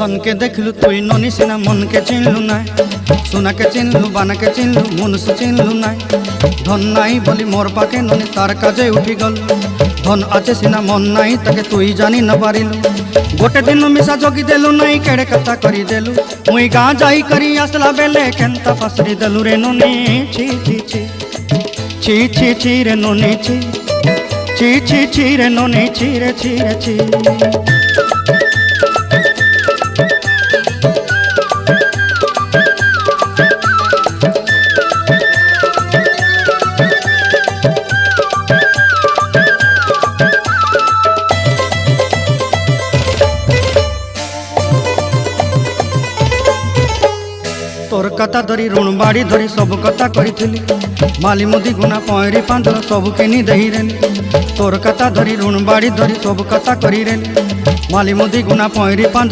धन के देखलु तुई ननी सिना मन के चिन्हलु ना सोना के चिन्हलु बाना के चिन्हलु मनुष्य चिन्हलु ना धन नाई बोली मोर पाके ननी तार काजे उठी गल धन आचे सिना मन नाई ताके तुई जानी न पारिलु गोटे दिन मिसा जगी देलु नाई केड़े कथा करी देलु मुई गाँ जाई करी आसला बेले केंता फासरी देलु रे ननी छी छी छी छी छी छी रे ननी छी छी छी छी रे ननी छी रे छी रे छी। तोर कथा धरी ऋण बाड़ी धरी सब कथा करी माली मुदी गुना पहरी पांदर सब किनी दही रेली तोर कथा धरी ऋण बाड़ी धरी सब कथा करी रेली माली मुदी गुना पहरी पांदर